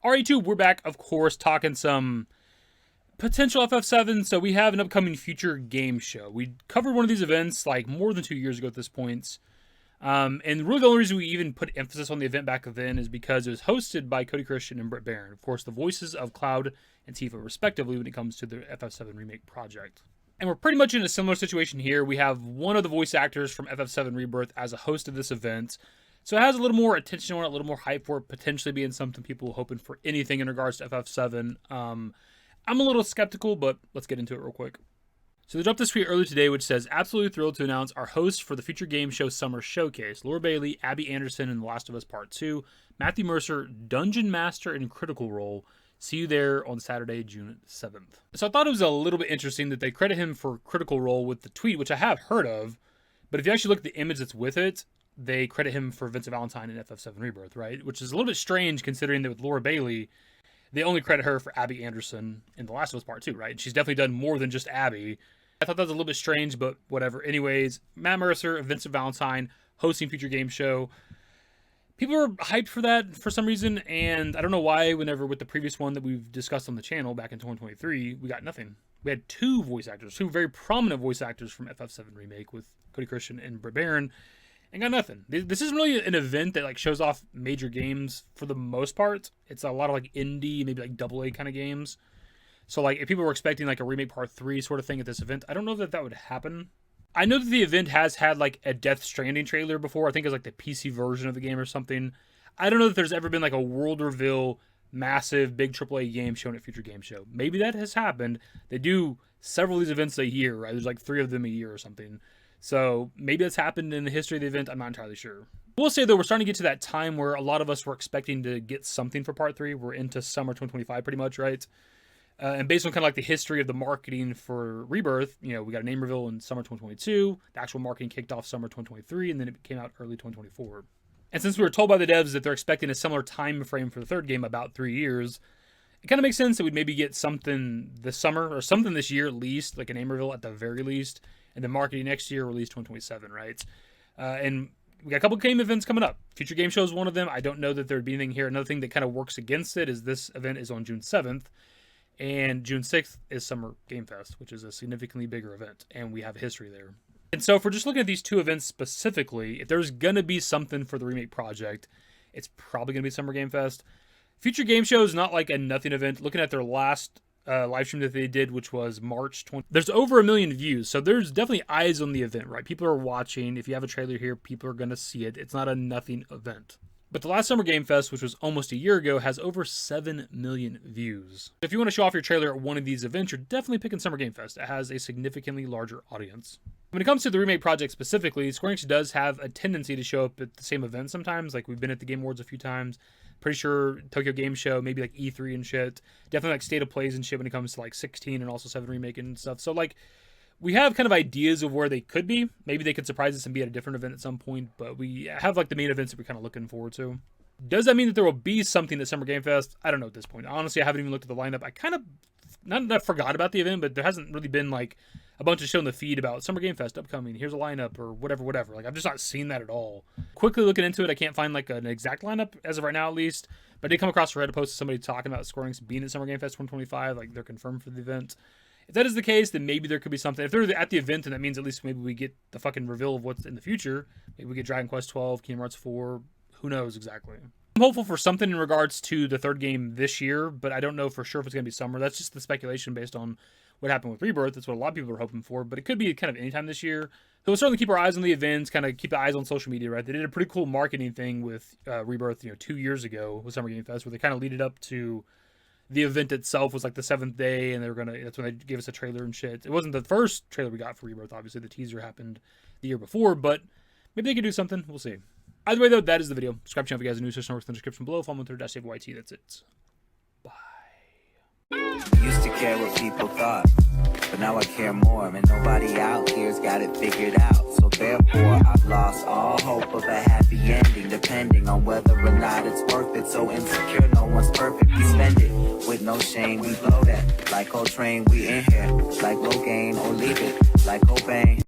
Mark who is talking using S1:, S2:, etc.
S1: Alright, YouTube, we're back, of course, talking some potential FF7. So we have an upcoming future game show. We covered one of these events like more than 2 years ago at this point. And really the only reason we even put emphasis on the event back then is because it was hosted by Cody and Britt Barron. Of course, the voices of Cloud and Tifa, respectively, when it comes to the FF7 Remake project. And we're pretty much in a similar situation here. We have one of the voice actors from FF7 Rebirth as a host of this event. So it has a little more attention on it, a little more hype for it, potentially being something people are hoping for anything in regards to FF7. I'm a little skeptical, but let's get into it real quick. So they dropped this tweet earlier today, which says, absolutely thrilled to announce our hosts for the future game show Summer Showcase. Laura Bailey, Abby Anderson in The Last of Us Part 2, Matthew Mercer, Dungeon Master in Critical Role. See you there on Saturday, June 7th. So I thought it was a little bit interesting that they credit him for Critical Role with the tweet, which I have heard of. But if you actually look at the image that's with it, they credit him for Vincent Valentine in FF7 Rebirth, right? Which is a little bit strange considering that with Laura Bailey, they only credit her for Abby Anderson in The Last of Us Part 2, right? She's definitely done more than just Abby. I thought that was a little bit strange, but whatever. Anyways, Matt Mercer, Vincent Valentine, hosting future game show. People are hyped for that for some reason, and I don't know why whenever with the previous one that we've discussed on the channel back in 2023, we got nothing. We had two voice actors, two very prominent voice actors from FF7 Remake with Cody and Britt Barron, and got nothing. This isn't really an event that like shows off major games for the most part. It's a lot of like indie, maybe like AA kind of games. So like if people were expecting like a Remake Part 3 sort of thing at this event, I don't know that that would happen. I know that the event has had like a Death Stranding trailer before. I think it's like the PC version of the game or something. I don't know that there's ever been like a world reveal, massive, big AAA game shown at Future Game Show. Maybe that has happened. They do several of these events a year, right? There's like 3 of them a year or something. So maybe that's happened in the history of the event. I'm not entirely sure. I will say, though, we're starting to get to that time where a lot of us were expecting to get something for Part 3. We're into summer 2025 pretty much, right? And based on kind of like the history of the marketing for Rebirth, you know, we got a name reveal in summer 2022. The actual marketing kicked off summer 2023, and then it came out early 2024. And since we were told by the devs that they're expecting a similar time frame for the third game, about 3 years, it kind of makes sense that we'd maybe get something this summer or something this year at least, like a name reveal at the very least. And then marketing next year, release 2027, right? And we got a couple game events coming up. Future Game Show is one of them. I don't know that there'd be anything here. Another thing that kind of works against it is this event is on June 7th. And June 6th is Summer Game Fest, which is a significantly bigger event. And we have history there. And so if we're just looking at these two events specifically, if there's going to be something for the Remake project, it's probably going to be Summer Game Fest. Future Game Show is not like a nothing event. Looking at their last live stream that they did, which was March 20. There's over 1 million views, so there's definitely eyes on the event, right? People are watching. If you have a trailer here, people are going to see it. It's not a nothing event. But the last Summer Game Fest, which was almost a year ago, has over 7 million views. If you want to show off your trailer at one of these events, you're definitely picking Summer Game Fest. It has a significantly larger audience. When it comes to the Remake project specifically, Square Enix does have a tendency to show up at the same event sometimes. Like we've been at the Game Awards a few times. Pretty sure Tokyo Game Show, maybe like E3 and shit. Definitely like State of Plays and shit when it comes to like 16 and also 7 Remake and stuff. So like we have kind of ideas of where they could be. Maybe they could surprise us and be at a different event at some point, but we have like the main events that we're kind of looking forward to. Does that mean that there will be something at Summer Game Fest? I don't know at this point. Honestly, I haven't even looked at the lineup. I kind of, not that I forgot about the event, but there hasn't really been like a bunch of shit on the feed about Summer Game Fest upcoming. Here's a lineup or whatever. Like I've just not seen that at all. Quickly looking into it, I can't find like an exact lineup as of right now at least. But I did come across a Reddit post of somebody talking about Square Enix being at Summer Game Fest 2025. Like they're confirmed for the event. If that is the case, then maybe there could be something. If they're at the event, then that means at least maybe we get the fucking reveal of what's in the future. Maybe we get Dragon Quest 12, Kingdom Hearts 4. Who knows exactly. I'm hopeful for something in regards to the third game this year, but I don't know for sure if it's going to be summer. That's just the speculation based on what happened with Rebirth. That's what a lot of people are hoping for, but it could be kind of anytime this year. So we'll certainly keep our eyes on the events, kind of keep the eyes on social media, right? They did a pretty cool marketing thing with Rebirth, 2 years ago with Summer Game Fest, where they kind of lead it up to the event itself was like the 7th day, and that's when they gave us a trailer and shit. It wasn't the first trailer we got for Rebirth, obviously. The teaser happened the year before, but maybe they could do something. We'll see. Either way, though, that is the video. Subscribe to the channel if you guys are new. System works in the description below. Follow me on Twitter, @davidbusiness. That's it. Bye.
S2: Used to care what people thought, but now I care more, and nobody out here's got it figured out. So therefore, I've lost all hope of a happy ending, depending on whether or not it's worth it. So insecure, no one's perfect. We spend it with no shame. We blow that like Coltrane. We in here like Rogaine or leave it like Cobain.